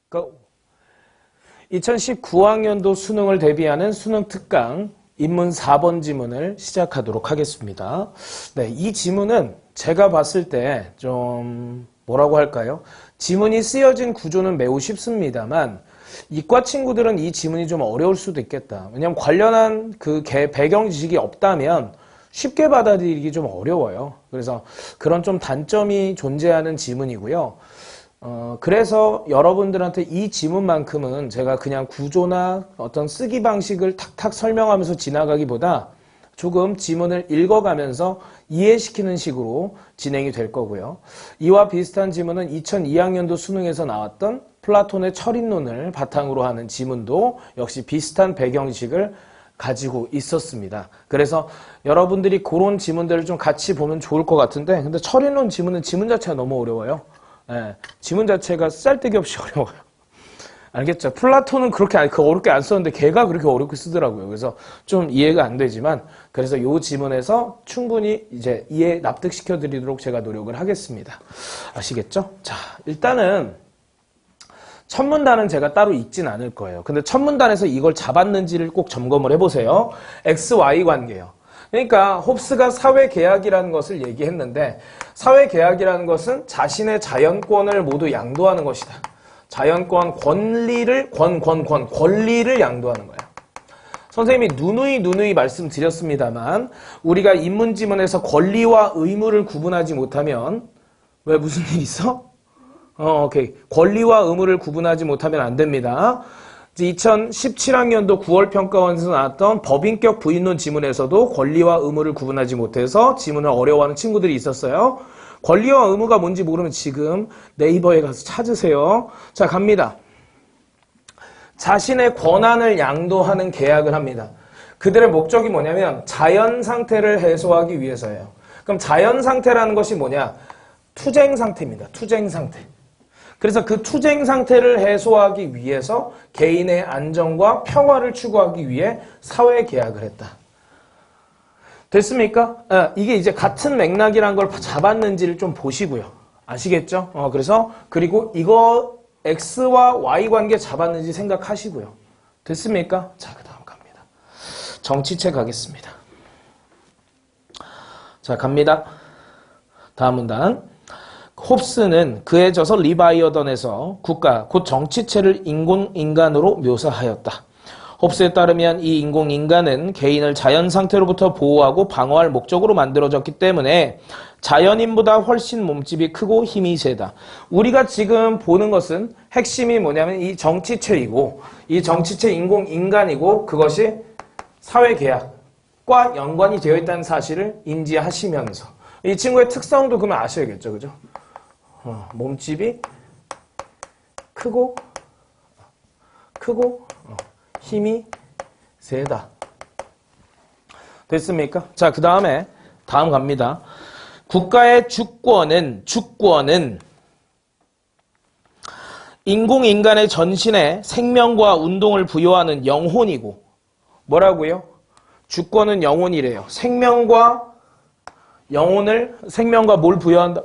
고! 2019학년도 수능을 대비하는 수능 특강 인문 4번 지문을 시작하도록 하겠습니다. 네, 이 지문은 제가 봤을 때 좀 뭐라고 할까요? 지문이 쓰여진 구조는 매우 쉽습니다만 이과 친구들은 이 지문이 좀 어려울 수도 있겠다. 왜냐하면 관련한 그 배경 지식이 없다면 쉽게 받아들이기 좀 어려워요. 그래서 그런 좀 단점이 존재하는 지문이고요. 그래서 여러분들한테 이 지문만큼은 제가 그냥 구조나 어떤 쓰기 방식을 탁탁 설명하면서 지나가기보다 조금 지문을 읽어가면서 이해시키는 식으로 진행이 될 거고요. 이와 비슷한 지문은 2002학년도 수능에서 나왔던 플라톤의 철인론을 바탕으로 하는 지문도 역시 비슷한 배경식을 가지고 있었습니다. 그래서 여러분들이 그런 지문들을 좀 같이 보면 좋을 것 같은데, 근데 철인론 지문은 지문 자체가 너무 어려워요. 네, 지문 자체가 쌀데기 없이 어려워요. 알겠죠? 플라톤은 그렇게 어렵게 안 썼는데 걔가 그렇게 어렵게 쓰더라고요. 그래서 좀 이해가 안 되지만, 그래서 이 지문에서 충분히 이제 이해 납득시켜 드리도록 제가 노력을 하겠습니다. 아시겠죠? 자, 일단은 첫 문단은 제가 따로 읽진 않을 거예요. 근데 첫 문단에서 이걸 잡았는지를 꼭 점검을 해보세요. XY 관계요. 그러니까 홉스가 사회계약이라는 것을 얘기했는데, 사회계약이라는 것은 자신의 자연권을 모두 양도하는 것이다. 자연권, 권리를 양도하는 거야. 선생님이 누누이 말씀드렸습니다만, 우리가 인문지문에서 권리와 의무를 구분하지 못하면, 왜 무슨 일 있어? 오케이. 권리와 의무를 구분하지 못하면 안 됩니다. 2017학년도 9월 평가원에서 나왔던 법인격 부인론 지문에서도 권리와 의무를 구분하지 못해서 지문을 어려워하는 친구들이 있었어요. 권리와 의무가 뭔지 모르면 지금 네이버에 가서 찾으세요. 자, 갑니다. 자신의 권한을 양도하는 계약을 합니다. 그들의 목적이 뭐냐면 자연 상태를 해소하기 위해서예요. 그럼 자연 상태라는 것이 뭐냐? 투쟁 상태입니다. 투쟁 상태. 그래서 그 투쟁 상태를 해소하기 위해서 개인의 안정과 평화를 추구하기 위해 사회 계약을 했다. 됐습니까? 이게 이제 같은 맥락이란 걸 잡았는지를 좀 보시고요. 아시겠죠? 그래서 그리고 이거 X와 Y 관계 잡았는지 생각하시고요. 됐습니까? 자, 그 다음 갑니다. 정치체 가겠습니다. 자, 갑니다. 다음 문단. 홉스는 그에 져서 리바이어던에서 국가, 곧 정치체를 인공인간으로 묘사하였다. 홉스에 따르면 이 인공인간은 개인을 자연상태로부터 보호하고 방어할 목적으로 만들어졌기 때문에 자연인보다 훨씬 몸집이 크고 힘이 세다. 우리가 지금 보는 것은 핵심이 뭐냐면 이 정치체이고, 이 정치체 인공인간이고, 그것이 사회계약과 연관이 되어 있다는 사실을 인지하시면서 이 친구의 특성도 그러면 아셔야겠죠. 그죠? 몸집이 크고 힘이 세다. 됐습니까? 자, 그 다음에 다음 갑니다. 국가의 주권은 인공인간의 전신에 생명과 운동을 부여하는 영혼이고, 뭐라고요? 주권은 영혼이래요. 생명과 뭘 부여한다?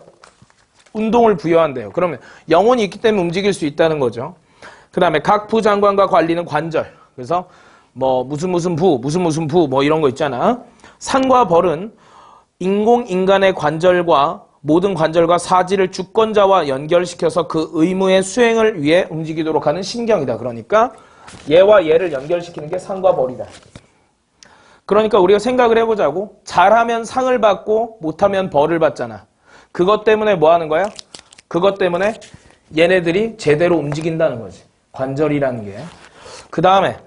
운동을 부여한대요. 그러면 영혼이 있기 때문에 움직일 수 있다는 거죠. 그 다음에 각 부장관과 관리는 관절. 그래서 뭐 무슨 부 뭐 이런 거 있잖아. 산과 벌은 인공인간의 관절과 모든 관절과 사지를 주권자와 연결시켜서 그 의무의 수행을 위해 움직이도록 하는 신경이다. 그러니까 얘와 얘를 연결시키는 게 산과 벌이다. 그러니까 우리가 생각을 해보자고. 잘하면 상을 받고 못하면 벌을 받잖아. 그것 때문에 뭐 하는 거야? 그것 때문에 얘네들이 제대로 움직인다는 거지. 관절이라는 게. 그 다음에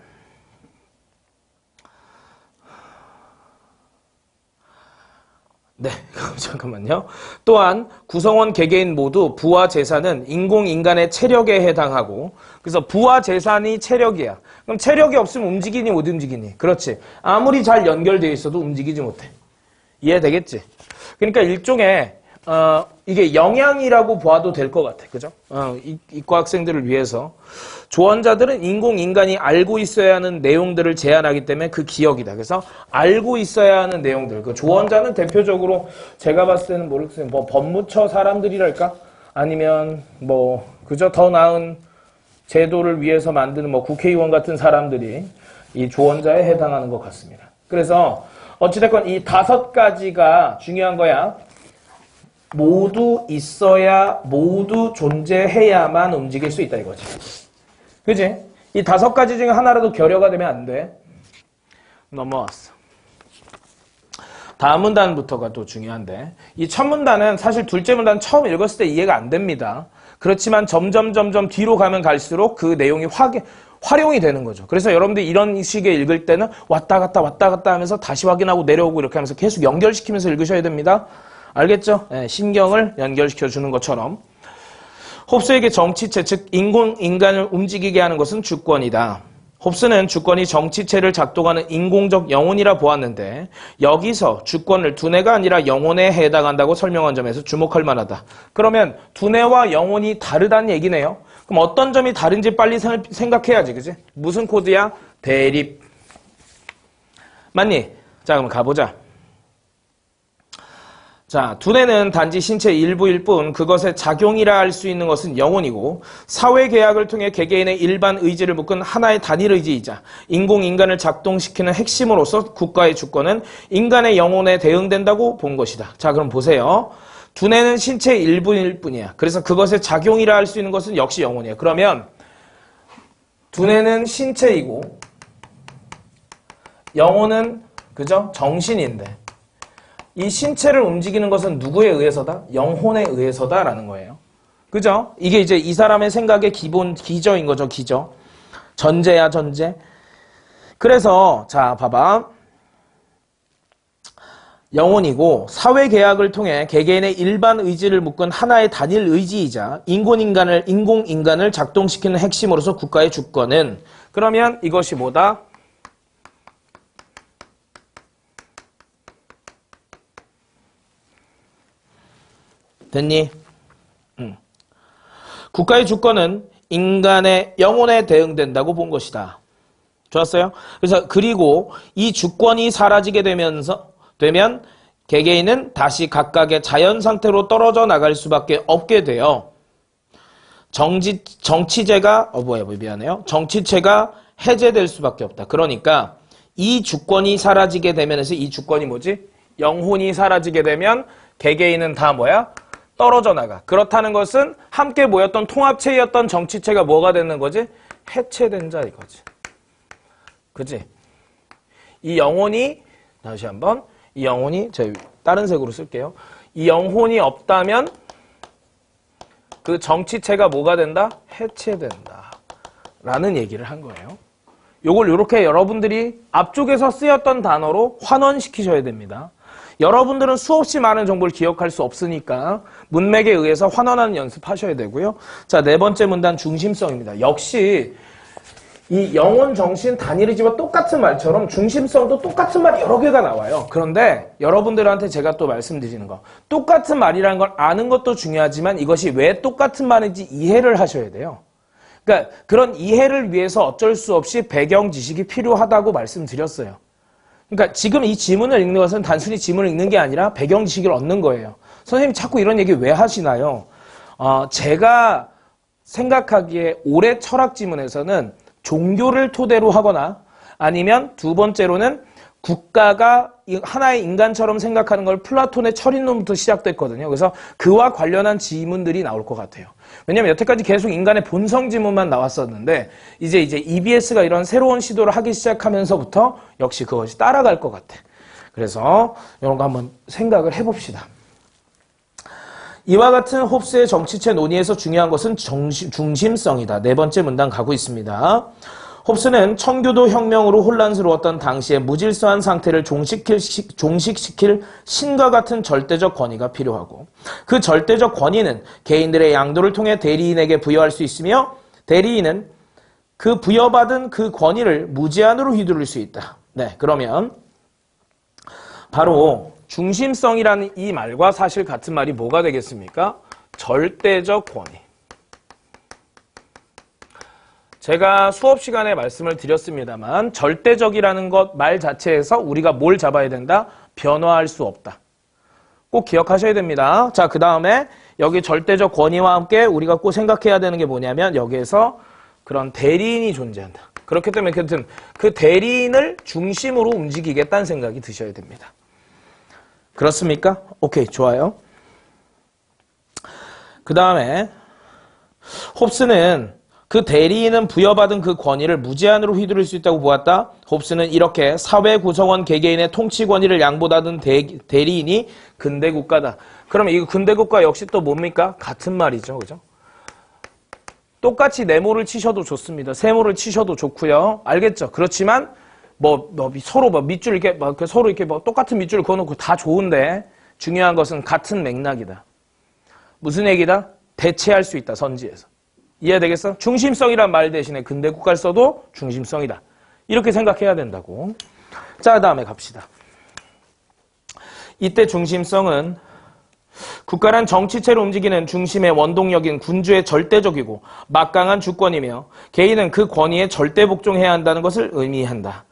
네, 잠깐만요. 또한 구성원 개개인 모두 부와 재산은 인공인간의 체력에 해당하고, 그래서 부와 재산이 체력이야. 그럼 체력이 없으면 움직이니 못 움직이니? 그렇지. 아무리 잘 연결되어 있어도 움직이지 못해. 이해되겠지? 그러니까 일종의 이게 영양이라고 봐도 될 것 같아. 그죠? 이과 학생들을 위해서. 조언자들은 인공인간이 알고 있어야 하는 내용들을 제안하기 때문에 그 기억이다. 그래서 알고 있어야 하는 내용들. 그 조언자는 대표적으로 제가 봤을 때는 모르겠어요. 뭐 법무처 사람들이랄까? 아니면 뭐 그죠? 더 나은 제도를 위해서 만드는 뭐 국회의원 같은 사람들이 이 조언자에 해당하는 것 같습니다. 그래서 어찌됐건 이 5가지가 중요한 거야. 모두 있어야, 모두 존재해야만 움직일 수 있다 이거지. 그지? 이 5가지 중에 하나라도 결여가 되면 안 돼. 넘어왔어. 다음 문단부터가 또 중요한데, 이 첫 문단은 사실 둘째 문단 처음 읽었을 때 이해가 안 됩니다. 그렇지만 점점 뒤로 가면 갈수록 그 내용이 활용이 되는 거죠. 그래서 여러분들 이런 식의 읽을 때는 왔다 갔다 하면서 다시 확인하고 내려오고 이렇게 하면서 계속 연결시키면서 읽으셔야 됩니다. 알겠죠? 네, 신경을 연결시켜 주는 것처럼. 홉스에게 정치체, 즉 인간을 움직이게 하는 것은 주권이다. 홉스는 주권이 정치체를 작동하는 인공적 영혼이라 보았는데 여기서 주권을 두뇌가 아니라 영혼에 해당한다고 설명한 점에서 주목할 만하다. 그러면 두뇌와 영혼이 다르다는 얘기네요. 그럼 어떤 점이 다른지 빨리 생각해야지, 그지? 무슨 코드야? 대립. 맞니? 자, 그럼 가보자. 자, 두뇌는 단지 신체의 일부일 뿐 그것의 작용이라 할 수 있는 것은 영혼이고 사회계약을 통해 개개인의 일반 의지를 묶은 하나의 단일 의지이자 인공인간을 작동시키는 핵심으로서 국가의 주권은 인간의 영혼에 대응된다고 본 것이다. 자, 그럼 보세요. 두뇌는 신체의 일부일 뿐이야. 그래서 그것의 작용이라 할 수 있는 것은 역시 영혼이에요. 그러면 두뇌는 신체이고 영혼은 그죠? 정신인데 이 신체를 움직이는 것은 누구에 의해서다? 영혼에 의해서다라는 거예요. 그죠? 이게 이제 이 사람의 생각의 기본 기저인 거죠, 기저. 전제야, 전제. 그래서 자, 봐봐. 영혼이고 사회계약을 통해 개개인의 일반 의지를 묶은 하나의 단일 의지이자 인공인간을 작동시키는 핵심으로서 국가의 주권은 그러면 이것이 뭐다? 됐니? 국가의 주권은 인간의 영혼에 대응된다고 본 것이다. 좋았어요? 그래서 그리고 이 주권이 사라지게 되면 개개인은 다시 각각의 자연 상태로 떨어져 나갈 수밖에 없게 돼요. 정치체가 해제될 수밖에 없다. 그러니까 이 주권이 사라지게 되면서 이 주권이 뭐지? 영혼이 사라지게 되면 개개인은 다 뭐야? 떨어져 나가. 그렇다는 것은 함께 모였던 통합체였던 정치체가 뭐가 되는 거지? 해체된 자 이거지. 그치? 이 영혼이 다시 한번 이 영혼이 제가 다른 색으로 쓸게요. 이 영혼이 없다면 그 정치체가 뭐가 된다? 해체된다. 라는 얘기를 한 거예요. 요걸 이렇게 여러분들이 앞쪽에서 쓰였던 단어로 환원시키셔야 됩니다. 여러분들은 수없이 많은 정보를 기억할 수 없으니까 문맥에 의해서 환원하는 연습하셔야 되고요. 자, 네 번째 문단 중심성입니다. 역시 이 영혼, 정신, 단일의지와 똑같은 말처럼 중심성도 똑같은 말이 여러 개가 나와요. 그런데 여러분들한테 제가 또 말씀드리는 거, 똑같은 말이라는 걸 아는 것도 중요하지만 이것이 왜 똑같은 말인지 이해를 하셔야 돼요. 그러니까 그런 이해를 위해서 어쩔 수 없이 배경 지식이 필요하다고 말씀드렸어요. 그러니까 지금 이 지문을 읽는 것은 단순히 지문을 읽는 게 아니라 배경 지식을 얻는 거예요. 선생님이 자꾸 이런 얘기 왜 하시나요? 제가 생각하기에 올해 철학 지문에서는 종교를 토대로 하거나 아니면 두 번째로는 국가가 하나의 인간처럼 생각하는 걸 플라톤의 철인론부터 시작됐거든요. 그래서 그와 관련한 지문들이 나올 것 같아요. 왜냐면 여태까지 계속 인간의 본성 지문만 나왔었는데 이제 EBS가 이런 새로운 시도를 하기 시작하면서부터 역시 그것이 따라갈 것 같아. 그래서 이런 거 한번 생각을 해봅시다. 이와 같은 홉스의 정치체 논의에서 중요한 것은 중심성이다. 네 번째 문단 가고 있습니다. 홉스는 청교도 혁명으로 혼란스러웠던 당시의 무질서한 상태를 종식시킬 신과 같은 절대적 권위가 필요하고 그 절대적 권위는 개인들의 양도를 통해 대리인에게 부여할 수 있으며 대리인은 그 부여받은 그 권위를 무제한으로 휘두를 수 있다. 네, 그러면 바로 중심성이라는 이 말과 사실 같은 말이 뭐가 되겠습니까? 절대적 권위. 제가 수업 시간에 말씀을 드렸습니다만 절대적이라는 것 말 자체에서 우리가 뭘 잡아야 된다? 변화할 수 없다. 꼭 기억하셔야 됩니다. 자, 그 다음에 여기 절대적 권위와 함께 우리가 꼭 생각해야 되는 게 뭐냐면 여기에서 그런 대리인이 존재한다. 그렇기 때문에 그 대리인을 중심으로 움직이겠다는 생각이 드셔야 됩니다. 그렇습니까? 오케이, 좋아요. 그 다음에 홉스는 그 대리인은 부여받은 그 권위를 무제한으로 휘두를 수 있다고 보았다. 홉스는 이렇게 사회 구성원 개개인의 통치 권위를 양보받은 대리인이 근대국가다. 그러면 이 근대국가 역시 또 뭡니까? 같은 말이죠. 그죠? 똑같이 네모를 치셔도 좋습니다. 세모를 치셔도 좋고요. 알겠죠? 그렇지만 서로 밑줄 이렇게 서로 이렇게 똑같은 밑줄을 그어놓고 다 좋은데 중요한 것은 같은 맥락이다. 무슨 얘기다? 대체할 수 있다. 선지에서. 이해되겠어? 중심성이란 말 대신에 근대국가를 써도 중심성이다. 이렇게 생각해야 된다고. 자, 다음에 갑시다. 이때 중심성은 국가란 정치체로 움직이는 중심의 원동력인 군주의 절대적이고 막강한 주권이며 개인은 그 권위에 절대 복종해야 한다는 것을 의미한다.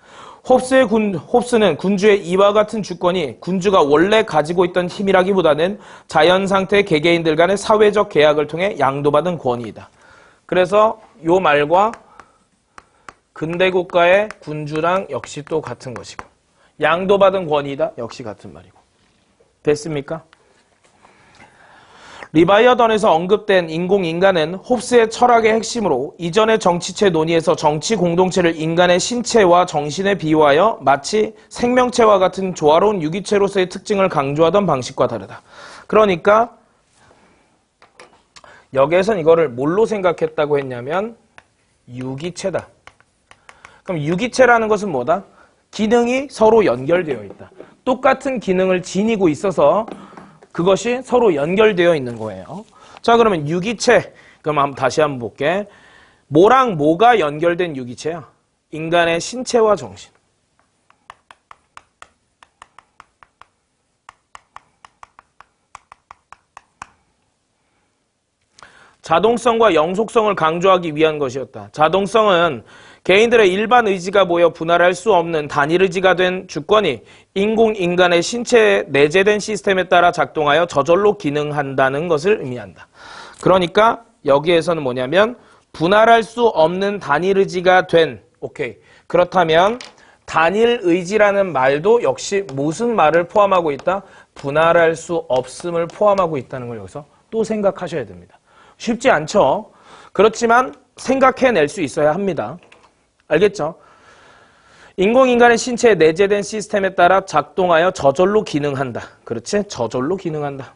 홉스는 군주의 이와 같은 주권이 군주가 원래 가지고 있던 힘이라기보다는 자연상태 개개인들 간의 사회적 계약을 통해 양도받은 권위이다. 그래서 요 말과 근대국가의 군주랑 역시 또 같은 것이고 양도받은 권위이다. 역시 같은 말이고. 됐습니까? 리바이어던에서 언급된 인공인간은 홉스의 철학의 핵심으로 이전의 정치체 논의에서 정치 공동체를 인간의 신체와 정신에 비유하여 마치 생명체와 같은 조화로운 유기체로서의 특징을 강조하던 방식과 다르다. 그러니까 여기에선 이거를 뭘로 생각했다고 했냐면 유기체다. 그럼 유기체라는 것은 뭐다? 기능이 서로 연결되어 있다. 똑같은 기능을 지니고 있어서 그것이 서로 연결되어 있는 거예요. 자, 그러면 유기체. 그럼 다시 한번 볼게. 뭐랑 뭐가 연결된 유기체야? 인간의 신체와 정신. 자동성과 영속성을 강조하기 위한 것이었다. 자동성은 개인들의 일반 의지가 모여 분할할 수 없는 단일 의지가 된 주권이 인공인간의 신체에 내재된 시스템에 따라 작동하여 저절로 기능한다는 것을 의미한다. 그러니까 여기에서는 뭐냐면 분할할 수 없는 단일 의지가 된, 오케이. 그렇다면 단일 의지라는 말도 역시 무슨 말을 포함하고 있다? 분할할 수 없음을 포함하고 있다는 걸 여기서 또 생각하셔야 됩니다. 쉽지 않죠? 그렇지만 생각해낼 수 있어야 합니다. 알겠죠? 인공인간의 신체에 내재된 시스템에 따라 작동하여 저절로 기능한다. 그렇지? 저절로 기능한다.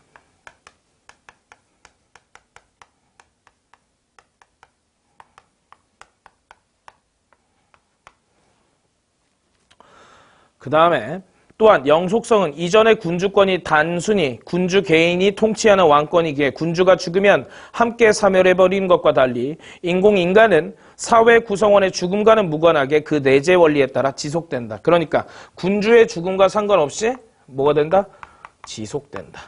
그 다음에 또한 영속성은 이전의 군주권이 단순히 군주 개인이 통치하는 왕권이기에 군주가 죽으면 함께 사멸해버리는 것과 달리 인공인간은 사회 구성원의 죽음과는 무관하게 그 내재 원리에 따라 지속된다. 그러니까 군주의 죽음과 상관없이 뭐가 된다? 지속된다.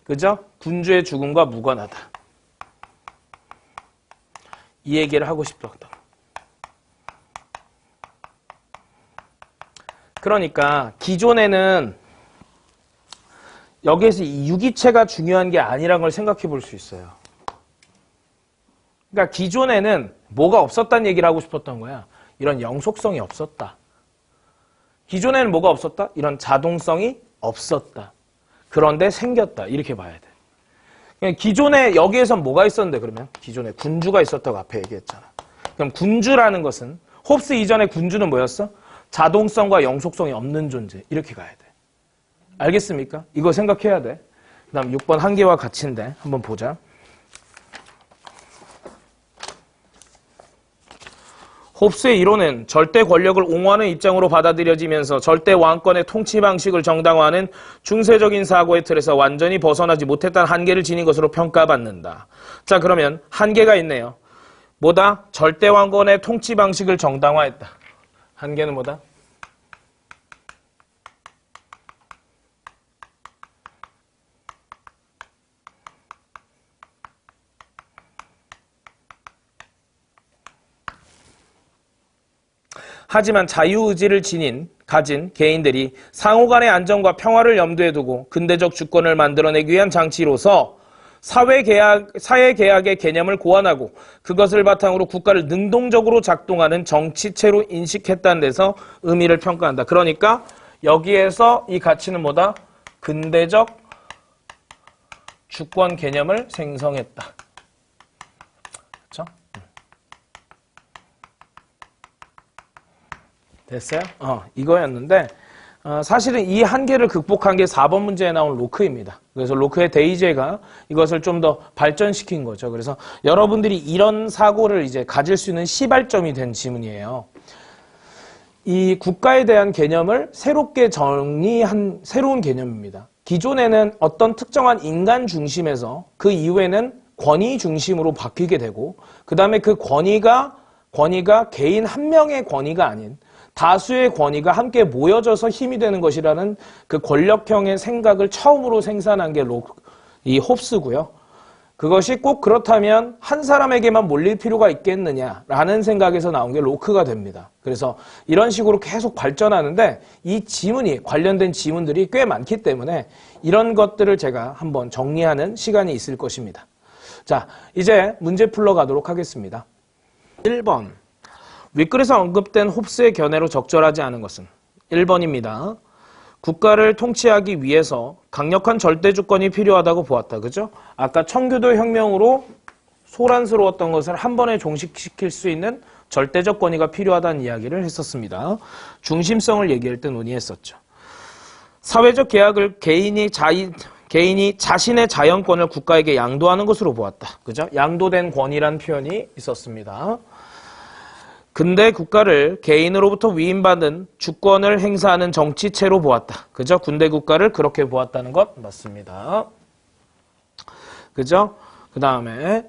그죠? 군주의 죽음과 무관하다. 이 얘기를 하고 싶었다. 그러니까 기존에는 여기에서 이 유기체가 중요한 게 아니란 걸 생각해 볼 수 있어요. 그러니까 기존에는 뭐가 없었다는 얘기를 하고 싶었던 거야. 이런 영속성이 없었다. 기존에는 뭐가 없었다? 이런 자동성이 없었다. 그런데 생겼다. 이렇게 봐야 돼. 그냥 기존에 여기에선 뭐가 있었는데 그러면? 기존에 군주가 있었다고 앞에 얘기했잖아. 그럼 군주라는 것은 홉스 이전의 군주는 뭐였어? 자동성과 영속성이 없는 존재. 이렇게 가야 돼. 알겠습니까? 이거 생각해야 돼. 그 다음 6번 한계와 가치인데 한번 보자. 홉스의 이론은 절대 권력을 옹호하는 입장으로 받아들여지면서 절대 왕권의 통치 방식을 정당화하는 중세적인 사고의 틀에서 완전히 벗어나지 못했다는 한계를 지닌 것으로 평가받는다. 자, 그러면 한계가 있네요. 뭐다? 절대 왕권의 통치 방식을 정당화했다. 한계는 뭐다? 하지만 자유의지를 가진 개인들이 상호간의 안정과 평화를 염두에 두고 근대적 주권을 만들어내기 위한 장치로서 사회계약의 개념을 고안하고 그것을 바탕으로 국가를 능동적으로 작동하는 정치체로 인식했다는 데서 의미를 평가한다. 그러니까 여기에서 이 가치는 뭐다? 근대적 주권 개념을 생성했다. 그렇죠? 됐어요? 이거였는데 사실은 이 한계를 극복한 게 4번 문제에 나온 로크입니다. 그래서 로크의 대의제가 이것을 좀 더 발전시킨 거죠. 그래서 여러분들이 이런 사고를 이제 가질 수 있는 시발점이 된 지문이에요. 이 국가에 대한 개념을 새롭게 정의한 새로운 개념입니다. 기존에는 어떤 특정한 인간 중심에서 그 이후에는 권위 중심으로 바뀌게 되고 그 다음에 그 권위가 개인 한 명의 권위가 아닌 다수의 권위가 함께 모여져서 힘이 되는 것이라는 그 권력형의 생각을 처음으로 생산한 게 이 홉스고요. 그것이 꼭 그렇다면 한 사람에게만 몰릴 필요가 있겠느냐라는 생각에서 나온 게 로크가 됩니다. 그래서 이런 식으로 계속 발전하는데 이 지문이 관련된 지문들이 꽤 많기 때문에 이런 것들을 제가 한번 정리하는 시간이 있을 것입니다. 자, 이제 문제 풀러 가도록 하겠습니다. 1번. 윗글에서 언급된 홉스의 견해로 적절하지 않은 것은 1번입니다. 국가를 통치하기 위해서 강력한 절대주권이 필요하다고 보았다. 그죠? 아까 청교도 혁명으로 소란스러웠던 것을 한 번에 종식시킬 수 있는 절대적 권위가 필요하다는 이야기를 했었습니다. 중심성을 얘기할 때 논의했었죠. 사회적 계약을 개인이 자신의 자연권을 국가에게 양도하는 것으로 보았다. 그죠? 양도된 권위란 표현이 있었습니다. 근대 국가를 개인으로부터 위임받은 주권을 행사하는 정치체로 보았다. 그죠? 군대 국가를 그렇게 보았다는 것 맞습니다. 그죠? 그 다음에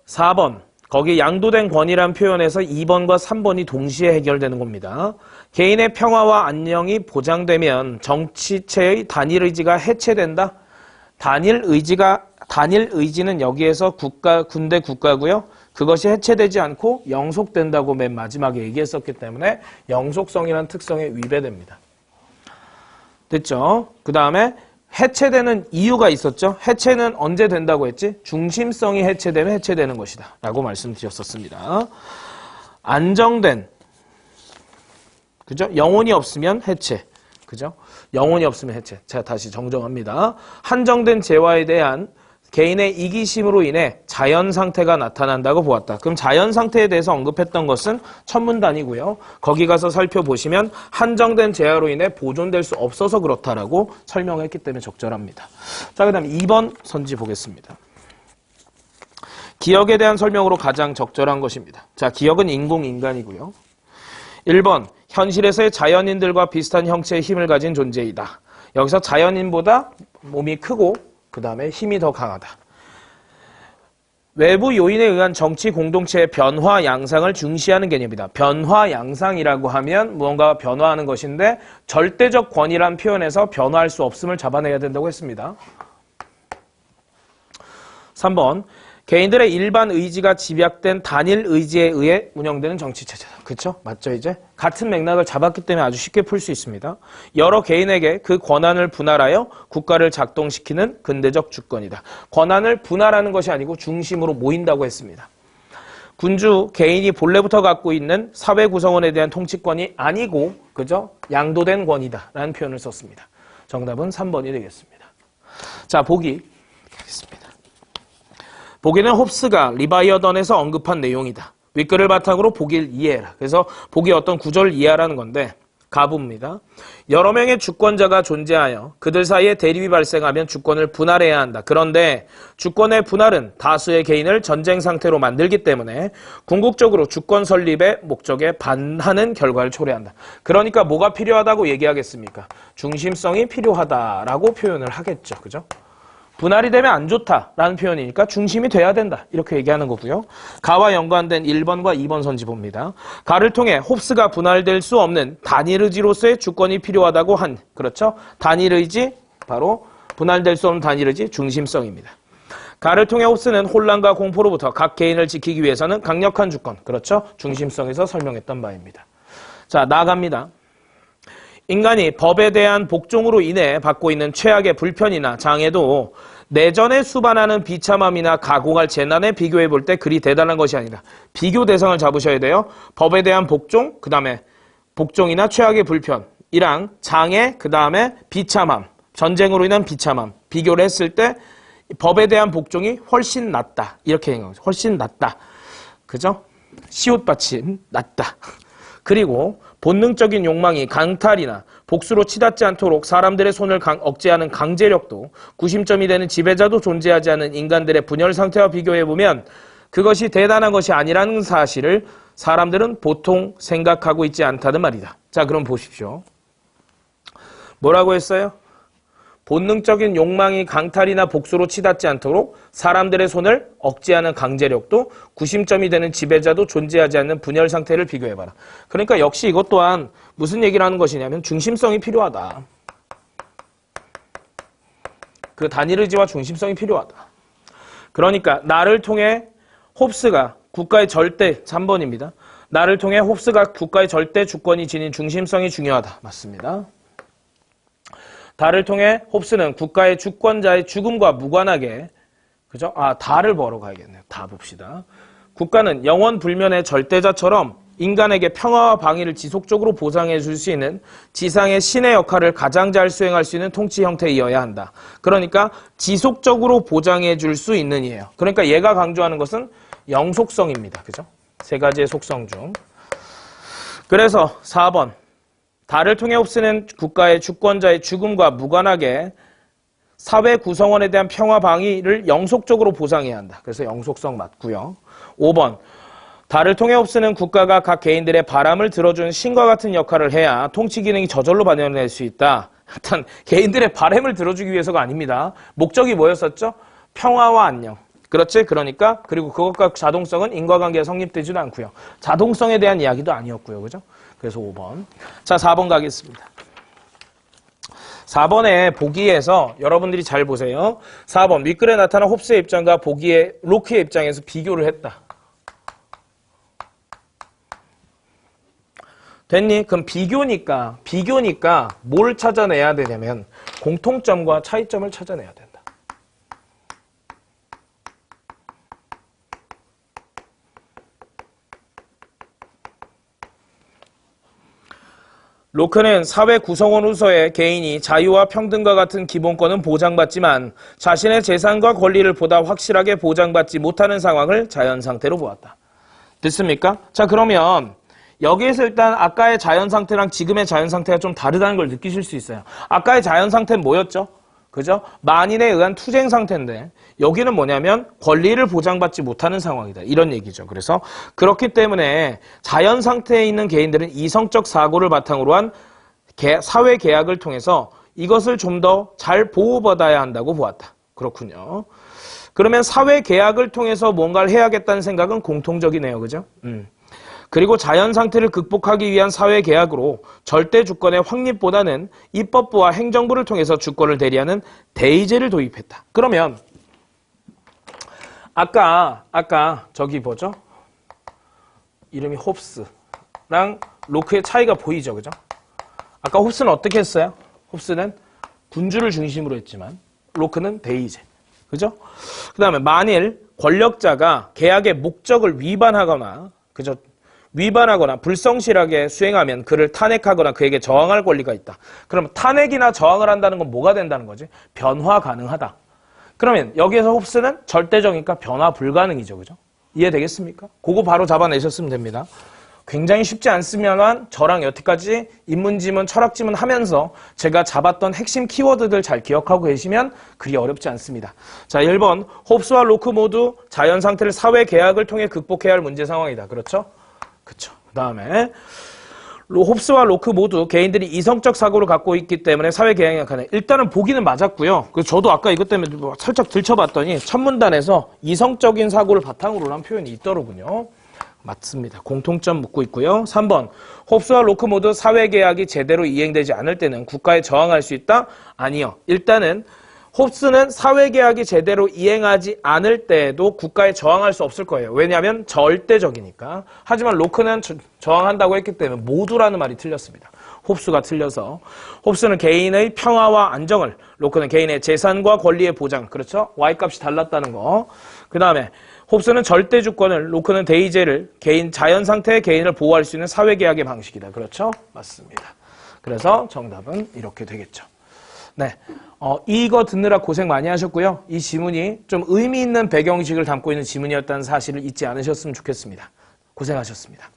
4번. 거기 양도된 권위란 표현에서 2번과 3번이 동시에 해결되는 겁니다. 개인의 평화와 안녕이 보장되면 정치체의 단일 의지가 해체된다. 단일 의지는 여기에서 군대 국가고요. 그것이 해체되지 않고 영속된다고 맨 마지막에 얘기했었기 때문에 영속성이라는 특성에 위배됩니다. 됐죠? 그 다음에 해체되는 이유가 있었죠? 해체는 언제 된다고 했지? 중심성이 해체되면 해체되는 것이다 라고 말씀드렸었습니다. 안정된, 그죠? 영혼이 없으면 해체, 그죠? 영혼이 없으면 해체. 제가 다시 정정합니다. 한정된 재화에 대한 개인의 이기심으로 인해 자연 상태가 나타난다고 보았다. 그럼 자연 상태에 대해서 언급했던 것은 천문단이고요. 거기 가서 살펴보시면 한정된 재화로 인해 보존될 수 없어서 그렇다라고 설명했기 때문에 적절합니다. 자, 그 다음 2번 선지 보겠습니다. 기억에 대한 설명으로 가장 적절한 것입니다. 자, 기억은 인공인간이고요. 1번, 현실에서의 자연인들과 비슷한 형체의 힘을 가진 존재이다. 여기서 자연인보다 몸이 크고 그 다음에 힘이 더 강하다. 외부 요인에 의한 정치 공동체의 변화 양상을 중시하는 개념이다. 변화 양상이라고 하면 무언가 변화하는 것인데 절대적 권위란 표현에서 변화할 수 없음을 잡아내야 된다고 했습니다. 3번. 개인들의 일반 의지가 집약된 단일 의지에 의해 운영되는 정치체제다. 그쵸? 맞죠, 이제? 같은 맥락을 잡았기 때문에 아주 쉽게 풀 수 있습니다. 여러 개인에게 그 권한을 분할하여 국가를 작동시키는 근대적 주권이다. 권한을 분할하는 것이 아니고 중심으로 모인다고 했습니다. 군주, 개인이 본래부터 갖고 있는 사회 구성원에 대한 통치권이 아니고, 그죠? 양도된 권이다. 라는 표현을 썼습니다. 정답은 3번이 되겠습니다. 자, 보기 하겠습니다. 보기는 홉스가 리바이어던에서 언급한 내용이다. 윗글을 바탕으로 보기를 이해해라. 그래서 보기 어떤 구절을 이해하라는 건데 가부입니다. 여러 명의 주권자가 존재하여 그들 사이에 대립이 발생하면 주권을 분할해야 한다. 그런데 주권의 분할은 다수의 개인을 전쟁 상태로 만들기 때문에 궁극적으로 주권 설립의 목적에 반하는 결과를 초래한다. 그러니까 뭐가 필요하다고 얘기하겠습니까? 중심성이 필요하다라고 표현을 하겠죠. 그죠? 분할이 되면 안 좋다라는 표현이니까 중심이 돼야 된다. 이렇게 얘기하는 거고요. 가와 연관된 1번과 2번 선지 봅니다. 가를 통해 홉스가 분할될 수 없는 단일 의지로서의 주권이 필요하다고 한, 그렇죠? 단일 의지, 바로 분할될 수 없는 단일 의지, 중심성입니다. 가를 통해 홉스는 혼란과 공포로부터 각 개인을 지키기 위해서는 강력한 주권, 그렇죠? 중심성에서 설명했던 바입니다. 자, 나아갑니다. 인간이 법에 대한 복종으로 인해 받고 있는 최악의 불편이나 장애도 내전에 수반하는 비참함이나 가공할 재난에 비교해 볼 때 그리 대단한 것이 아니라 비교 대상을 잡으셔야 돼요. 법에 대한 복종, 그 다음에 복종이나 최악의 불편이랑 장애, 그 다음에 비참함, 전쟁으로 인한 비참함 비교를 했을 때 법에 대한 복종이 훨씬 낫다. 이렇게 얘기한 거죠. 훨씬 낫다. 그죠? 시옷받침 낫다. 그리고 본능적인 욕망이 강탈이나 복수로 치닫지 않도록 사람들의 손을 억제하는 강제력도 구심점이 되는 지배자도 존재하지 않은 인간들의 분열 상태와 비교해보면 그것이 대단한 것이 아니라는 사실을 사람들은 보통 생각하고 있지 않다는 말이다. 자, 그럼 보십시오. 뭐라고 했어요? 본능적인 욕망이 강탈이나 복수로 치닫지 않도록 사람들의 손을 억제하는 강제력도 구심점이 되는 지배자도 존재하지 않는 분열 상태를 비교해봐라. 그러니까 역시 이것 또한 무슨 얘기를 하는 것이냐면 중심성이 필요하다. 그 단일 의지와 중심성이 필요하다. 그러니까 나를 통해 홉스가 국가의 절대 3번입니다. 나를 통해 홉스가 국가의 절대 주권이 지닌 중심성이 중요하다. 맞습니다. 다를 통해 홉스는 국가의 주권자의 죽음과 무관하게, 그죠? 다를 보러 가야겠네요. 다 봅시다. 국가는 영원 불면의 절대자처럼 인간에게 평화와 방위를 지속적으로 보장해 줄 수 있는 지상의 신의 역할을 가장 잘 수행할 수 있는 통치 형태이어야 한다. 그러니까 지속적으로 보장해 줄 수 있는 이에요. 그러니까 얘가 강조하는 것은 영속성입니다. 그죠? 세 가지의 속성 중. 그래서 4번. 다를 통해 홉스는 국가의 주권자의 죽음과 무관하게 사회 구성원에 대한 평화 방위를 영속적으로 보장해야 한다. 그래서 영속성 맞고요. 5번. 다를 통해 홉스는 국가가 각 개인들의 바람을 들어주는 신과 같은 역할을 해야 통치 기능이 저절로 발현될 수 있다. 일단 개인들의 바람을 들어주기 위해서가 아닙니다. 목적이 뭐였었죠? 평화와 안녕. 그렇지? 그러니까 그리고 그것과 자동성은 인과관계가 성립되지도 않고요. 자동성에 대한 이야기도 아니었고요. 그죠? 그래서 5번. 자, 4번 가겠습니다. 4번의 보기에서 여러분들이 잘 보세요. 4번. 윗글에 나타난 홉스의 입장과 보기의 로크의 입장에서 비교를 했다. 됐니? 그럼 비교니까 뭘 찾아내야 되냐면 공통점과 차이점을 찾아내야 된다. 로크는 사회 구성원으로서의 개인이 자유와 평등과 같은 기본권은 보장받지만 자신의 재산과 권리를 보다 확실하게 보장받지 못하는 상황을 자연상태로 보았다. 됐습니까? 자, 그러면 여기에서 일단 아까의 자연상태랑 지금의 자연상태가 좀 다르다는 걸 느끼실 수 있어요. 아까의 자연상태는 뭐였죠? 그죠? 만인에 의한 투쟁 상태인데 여기는 뭐냐면 권리를 보장받지 못하는 상황이다. 이런 얘기죠. 그래서 그렇기 때문에 자연 상태에 있는 개인들은 이성적 사고를 바탕으로 한 사회 계약을 통해서 이것을 좀 더 잘 보호받아야 한다고 보았다. 그렇군요. 그러면 사회 계약을 통해서 뭔가를 해야겠다는 생각은 공통적이네요. 그죠? 그리고 자연 상태를 극복하기 위한 사회 계약으로 절대 주권의 확립보다는 입법부와 행정부를 통해서 주권을 대리하는 대의제를 도입했다. 그러면 아까 저기 뭐죠? 이름이 홉스랑 로크의 차이가 보이죠, 그죠? 아까 홉스는 어떻게 했어요? 홉스는 군주를 중심으로 했지만 로크는 대의제, 그죠? 그 다음에 만일 권력자가 계약의 목적을 위반하거나, 그죠? 위반하거나 불성실하게 수행하면 그를 탄핵하거나 그에게 저항할 권리가 있다. 그럼 탄핵이나 저항을 한다는 건 뭐가 된다는 거지? 변화 가능하다. 그러면 여기에서 홉스는 절대적이니까 변화 불가능이죠. 그죠? 이해되겠습니까? 그거 바로 잡아내셨으면 됩니다. 굉장히 쉽지 않으면 저랑 여태까지 인문지문, 철학지문 하면서 제가 잡았던 핵심 키워드들 잘 기억하고 계시면 그리 어렵지 않습니다. 자, 1번. 홉스와 로크 모두 자연 상태를 사회 계약을 통해 극복해야 할 문제 상황이다. 그렇죠? 그쵸. 그 다음에 홉스와 로크 모두 개인들이 이성적 사고를 갖고 있기 때문에 사회 계약에 약하네. 일단은 보기는 맞았고요. 그래서 저도 아까 이것 때문에 살짝 들춰봤더니 첫 문단에서 이성적인 사고를 바탕으로 한 표현이 있더로군요. 맞습니다. 공통점 묻고 있고요. 3번. 홉스와 로크 모두 사회 계약이 제대로 이행되지 않을 때는 국가에 저항할 수 있다? 아니요. 일단은 홉스는 사회계약이 제대로 이행하지 않을 때에도 국가에 저항할 수 없을 거예요. 왜냐하면 절대적이니까. 하지만 로크는 저항한다고 했기 때문에 모두라는 말이 틀렸습니다. 홉스가 틀려서. 홉스는 개인의 평화와 안정을, 로크는 개인의 재산과 권리의 보장. 그렇죠? Y값이 달랐다는 거. 그 다음에 홉스는 절대 주권을, 로크는 대의제를, 개인, 자연 상태의 개인을 보호할 수 있는 사회계약의 방식이다. 그렇죠? 맞습니다. 그래서 정답은 이렇게 되겠죠. 네. 이거 듣느라 고생 많이 하셨고요. 이 지문이 좀 의미 있는 배경식을 담고 있는 지문이었다는 사실을 잊지 않으셨으면 좋겠습니다. 고생하셨습니다.